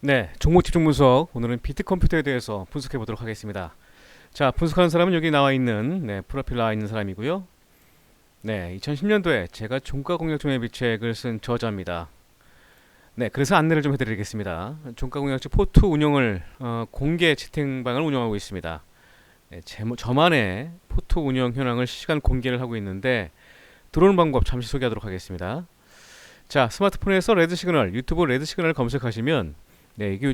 네, 종목 집중 분석. 오늘은 비트컴퓨터에 대해서 분석해 보도록 하겠습니다. 자, 분석하는 사람은 여기 나와 있는 프로필 나와 있는 사람이고요. 네, 2010년도에 제가 종가 공략 중의 책을 쓴 저자입니다. 네, 그래서 안내를 좀 해드리겠습니다. 종가 공략주 포트 운영을 공개 채팅방을 운영하고 있습니다. 네, 저만의 포트 운영 현황을 실시간 공개를 하고 있는데 들어오는 방법 잠시 소개하도록 하겠습니다. 자, 스마트폰에서 레드 시그널, 유튜브 레드 시그널을 검색하시면 이게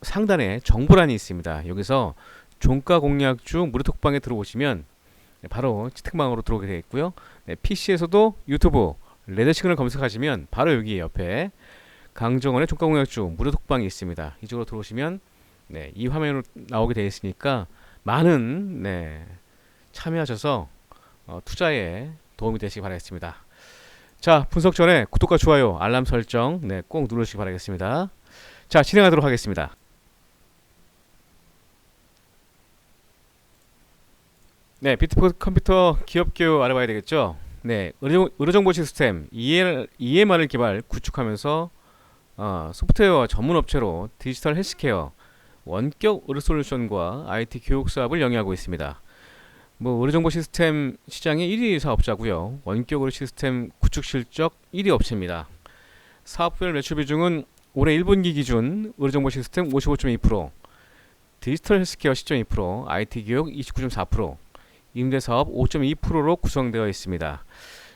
상단에 정보란이 있습니다. 여기서 종가 공략주 무료 톡방에 들어오시면 바로 채팅방으로 들어오게 되어 있고요. PC에서도 유튜브 레드 시그널 검색하시면 바로 여기 옆에 강정원의 종가 공략주 무료 톡방이 있습니다. 이쪽으로 들어오시면 이 화면으로 나오게 되어 있으니까 많은 참여하셔서 투자에 도움이 되시기 바라겠습니다. 자, 분석 전에 구독과 좋아요, 알람 설정 꼭 누르시기 바라겠습니다. 자, 진행하도록 하겠습니다. 네, 비트컴퓨터 기업교육 알아봐야 되겠죠. 네, 의료정보 시스템 EMR을 개발 구축하면서 소프트웨어 전문 업체로 디지털 헬스케어 원격 의료 솔루션과 IT 교육 사업을 영위하고 있습니다. 의료정보 시스템 시장의 1위 사업자고요. 원격 의료 시스템 구축 실적 1위 업체입니다. 사업별 매출 비중은 올해 1분기 기준 의료정보 시스템 55.2%, 디지털 헬스케어 10.2%, IT 교육 29.4%, 임대사업 5.2%로 구성되어 있습니다.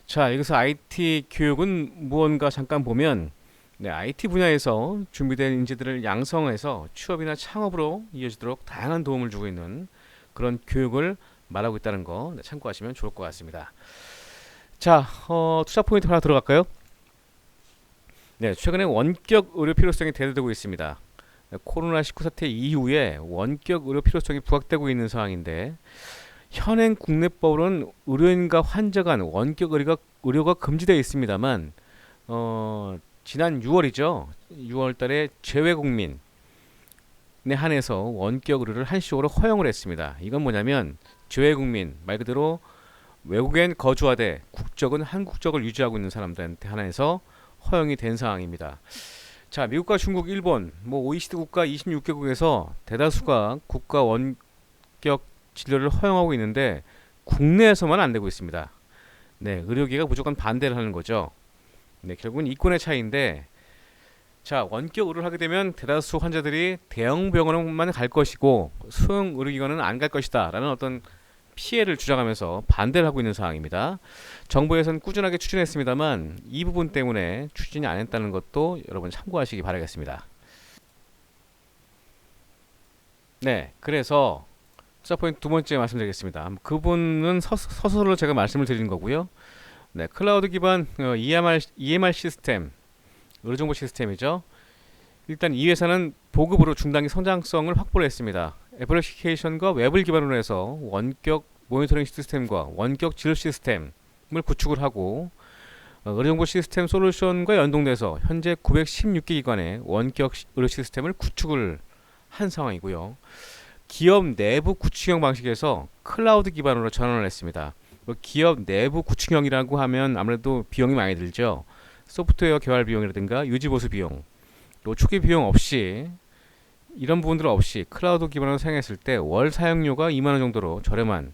자, 여기서 IT 교육은 무언가 잠깐 보면 IT 분야에서 준비된 인재들을 양성해서 취업이나 창업으로 이어지도록 다양한 도움을 주고 있는 그런 교육을 말하고 있다는 거 참고하시면 좋을 것 같습니다. 자, 투자 포인트 하나 들어갈까요? 네, 최근에 원격 의료 필요성이 대두되고 있습니다. 코로나19 사태 이후에 원격 의료 필요성이 부각되고 있는 상황인데 현행 국내법으로는 의료인과 환자 간 원격 의료가 금지되어 있습니다만 지난 6월이죠. 6월 달에 재외국민에 한해서 원격 의료를 한시적으로 허용을 했습니다. 이건 뭐냐면 재외국민 말 그대로 외국엔 거주하되 국적은 한국적을 유지하고 있는 사람들한테 한해서 허용이 된 상황입니다. 자, 미국과 중국, 일본, OECD 국가 26개국에서 대다수가 국가 원격 진료를 허용하고 있는데 국내에서만 안 되고 있습니다. 네, 의료계가 무조건 반대를 하는 거죠. 네, 결국은 이권의 차이인데, 자, 원격 의료를 하게 되면 대다수 환자들이 대형 병원만 갈 것이고 소형 의료기관은 안 갈 것이다라는 어떤 피해를 주장하면서 반대를 하고 있는 상황입니다. 정부에서는 꾸준하게 추진했습니다만 이 부분 때문에 추진이 안 했다는 것도 여러분 참고하시기 바라겠습니다. 네, 그래서 투자 포인트 두 번째 말씀드리겠습니다. 그 부분은 서서로 제가 말씀을 드리는 거고요. 네, 클라우드 기반 EMR 시스템, 의료정보 시스템이죠. 일단 이 회사는 보급으로 중단기 성장성을 확보를 했습니다. 애플리케이션과 웹을 기반으로 해서 원격 모니터링 시스템과 원격 진료 시스템을 구축을 하고 의료정보 시스템 솔루션과 연동돼서 현재 916개 기관의 원격 의료 시스템을 구축을 한 상황이고요. 기업 내부 구축형 방식에서 클라우드 기반으로 전환을 했습니다. 기업 내부 구축형이라고 하면 아무래도 비용이 많이 들죠. 소프트웨어 개발 비용이라든가 유지보수 비용, 또 초기 비용 없이 이런 부분들 없이 클라우드 기반으로 사용했을 때 월 사용료가 2만 원 정도로 저렴한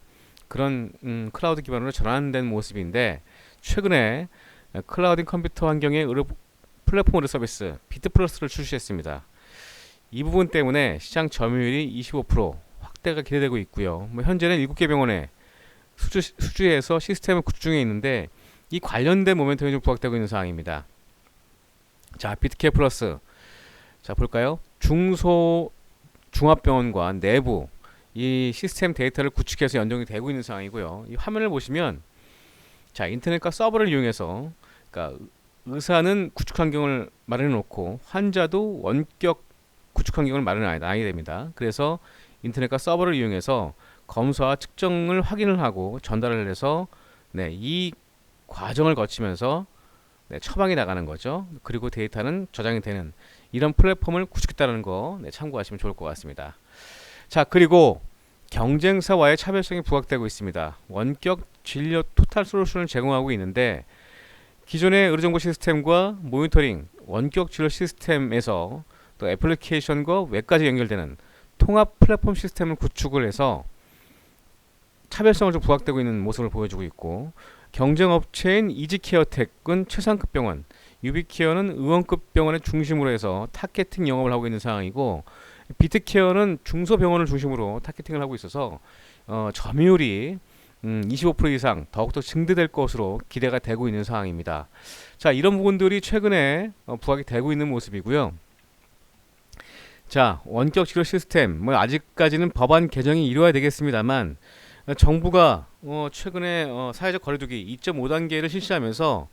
그런 클라우드 기반으로 전환된 모습인데 최근에 클라우드 컴퓨터 환경의 의료 플랫폼 의료 서비스 비트플러스를 출시했습니다. 이 부분 때문에 시장 점유율이 25% 확대가 기대되고 있고요. 현재는 7개 병원에 수주에서 시스템을 구축 중에 있는데 이 관련된 모멘텀이 좀 부각되고 있는 상황입니다. 자, 비트케어 플러스. 자, 볼까요? 중소중합병원과 내부 이 시스템 데이터를 구축해서 연동이 되고 있는 상황이고요. 이 화면을 보시면 자, 인터넷과 서버를 이용해서 그러니까 의사는 구축 환경을 마련해 놓고 환자도 원격 구축 환경을 마련해야 됩니다. 그래서 인터넷과 서버를 이용해서 검사와 측정을 확인을 하고 전달을 해서 이 과정을 거치면서 처방이 나가는 거죠. 그리고 데이터는 저장이 되는 이런 플랫폼을 구축했다는 거 참고하시면 좋을 것 같습니다. 자, 그리고 경쟁사와의 차별성이 부각되고 있습니다. 원격 진료 토탈 솔루션을 제공하고 있는데 기존의 의료정보 시스템과 모니터링 원격 진료 시스템에서 또 애플리케이션과 웹까지 연결되는 통합 플랫폼 시스템을 구축을 해서 차별성을 좀 부각되고 있는 모습을 보여주고 있고, 경쟁 업체인 이지케어텍은 최상급 병원, 유비케어는 의원급 병원을 중심으로 해서 타겟팅 영업을 하고 있는 상황이고, 비트케어는 중소병원을 중심으로 타겟팅을 하고 있어서 점유율이 25% 이상 더욱더 증대될 것으로 기대가 되고 있는 상황입니다. 자, 이런 부분들이 최근에 부각이 되고 있는 모습이고요. 자, 원격 치료 시스템, 뭐 아직까지는 법안 개정이 이루어야 되겠습니다만, 정부가 최근에 사회적 거리두기 2.5단계를 실시하면서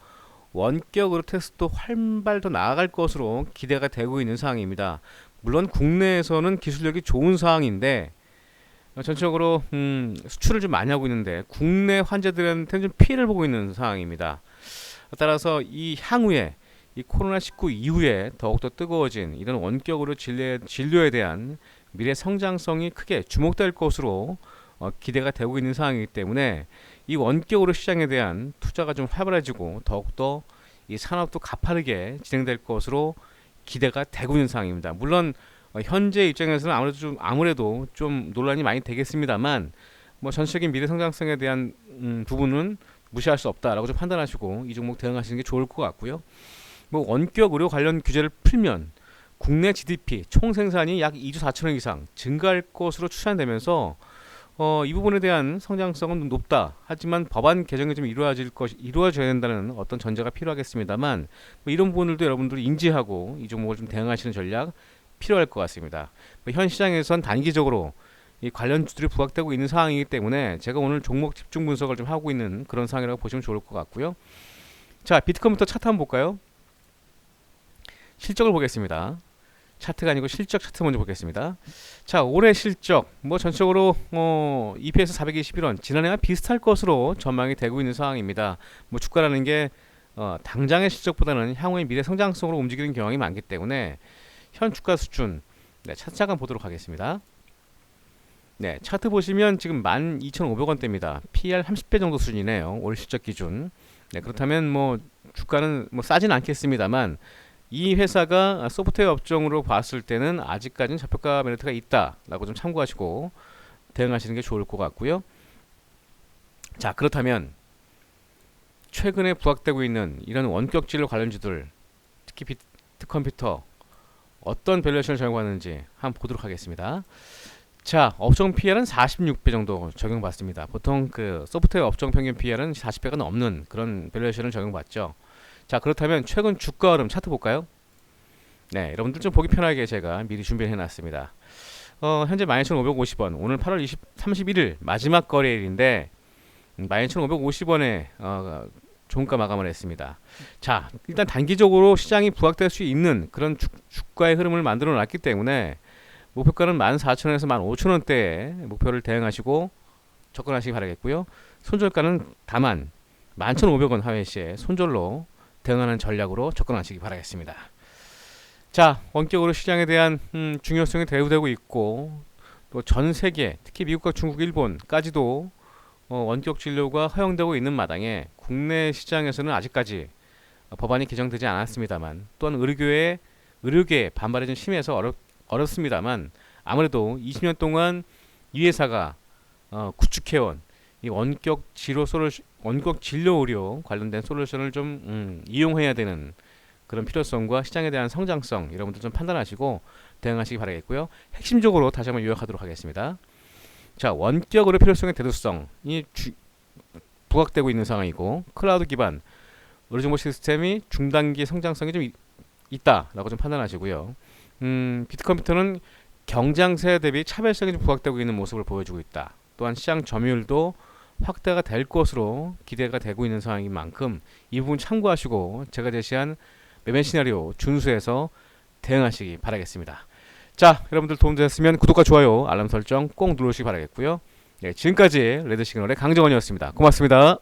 원격 의료 테스트도 활발 더 나아갈 것으로 기대가 되고 있는 상황입니다. 물론 국내에서는 기술력이 좋은 상황인데 전체적으로 수출을 좀 많이 하고 있는데 국내 환자들한테는 좀 피해를 보고 있는 상황입니다. 따라서 이 향후에 이 코로나19 이후에 더욱더 뜨거워진 이런 원격으로 진료에 대한 미래 성장성이 크게 주목될 것으로 기대가 되고 있는 상황이기 때문에 이 원격으로 시장에 대한 투자가 좀 활발해지고 더욱더 이 산업도 가파르게 진행될 것으로 기대가 되고 있는 상황입니다. 물론 현재 입장에서는 아무래도 좀 논란이 많이 되겠습니다만, 뭐 전체적인 미래 성장성에 대한 부분은 무시할 수 없다라고 좀 판단하시고 이 종목 대응하시는 게 좋을 것 같고요. 뭐 원격 의료 관련 규제를 풀면 국내 GDP 총 생산이 약 2조 4천억 이상 증가할 것으로 추산되면서 이 부분에 대한 성장성은 높다. 하지만 법안 개정이 좀 이루어져야 된다는 어떤 전제가 필요하겠습니다만, 뭐 이런 부분들도 여러분들이 인지하고 이 종목을 좀 대응하시는 전략 필요할 것 같습니다. 뭐 현 시장에선 단기적으로 이 관련주들이 부각되고 있는 상황이기 때문에 제가 오늘 종목 집중 분석을 좀 하고 있는 그런 상황이라고 보시면 좋을 것 같고요. 자, 비트컴퓨터 차트 한번 볼까요? 실적을 보겠습니다. 차트가 아니고 실적 차트 먼저 보겠습니다. 자, 올해 실적 뭐 전적으로 EPS 421원 지난해와 비슷할 것으로 전망이 되고 있는 상황입니다. 뭐 주가라는 게 당장의 실적보다는 향후의 미래 성장성으로 움직이는 경향이 많기 때문에 현 주가 수준, 네, 차트 잠깐 보도록 하겠습니다. 네, 차트 보시면 지금 12,500원대입니다. PER 30배 정도 수준이네요. 올 실적 기준. 네, 그렇다면 뭐 주가는 뭐 싸진 않겠습니다만 이 회사가 소프트웨어 업종으로 봤을 때는 아직까지는 저평가 메리트가 있다라고 좀 참고하시고 대응하시는 게 좋을 것 같고요. 자, 그렇다면 최근에 부각되고 있는 이런 원격 진료 관련주들, 특히 비트컴퓨터 어떤 밸류에이션을 적용하는지 한번 보도록 하겠습니다. 자, 업종 PER은 46배 정도 적용받습니다. 보통 그 소프트웨어 업종 평균 PER은 40배가 넘는 그런 밸류에이션을 적용받죠. 자, 그렇다면 최근 주가 흐름 차트 볼까요? 네, 여러분들 좀 보기 편하게 제가 미리 준비를 해놨습니다. 현재 12,550원, 오늘 8월 31일 마지막 거래일인데 12,550원에 종가 마감을 했습니다. 자, 일단 단기적으로 시장이 부각될 수 있는 그런 주가의 흐름을 만들어 놨기 때문에 목표가는 14,000원에서 15,000원대에 목표를 대응하시고 접근하시기 바라겠고요. 손절가는 다만 11,500원 하회시에 손절로 대응하는 전략으로 접근하시기 바라겠습니다. 자, 원격으로 시장에 대한 중요성이 대두되고 있고 또 전 세계, 특히 미국과 중국, 일본까지도 원격 진료가 허용되고 있는 마당에 국내 시장에서는 아직까지 법안이 개정되지 않았습니다만, 또한 의료계의 반발이 좀 심해서 어렵습니다만, 아무래도 20년 동안 이 회사가 구축해온 이 원격 진료 의료 관련된 솔루션을 좀 이용해야 되는 그런 필요성과 시장에 대한 성장성, 여러분들 좀 판단하시고 대응하시기 바라겠고요. 핵심적으로 다시 한번 요약하도록 하겠습니다. 자, 원격 의료 필요성의 대두성이 부각되고 있는 상황이고, 클라우드 기반 의료정보 시스템이 중단기 성장성이 좀 있다라고 좀 판단하시고요. 비트컴퓨터는 경쟁세 대비 차별성이 좀 부각되고 있는 모습을 보여주고 있다. 또한 시장 점유율도 확대가 될 것으로 기대가 되고 있는 상황인 만큼 이 부분 참고하시고 제가 제시한 매매 시나리오 준수해서 대응하시기 바라겠습니다. 자, 여러분들 도움되셨으면 구독과 좋아요, 알람 설정 꼭 누르시기 바라겠고요. 네, 지금까지 레드시그널의 강정원이었습니다. 고맙습니다.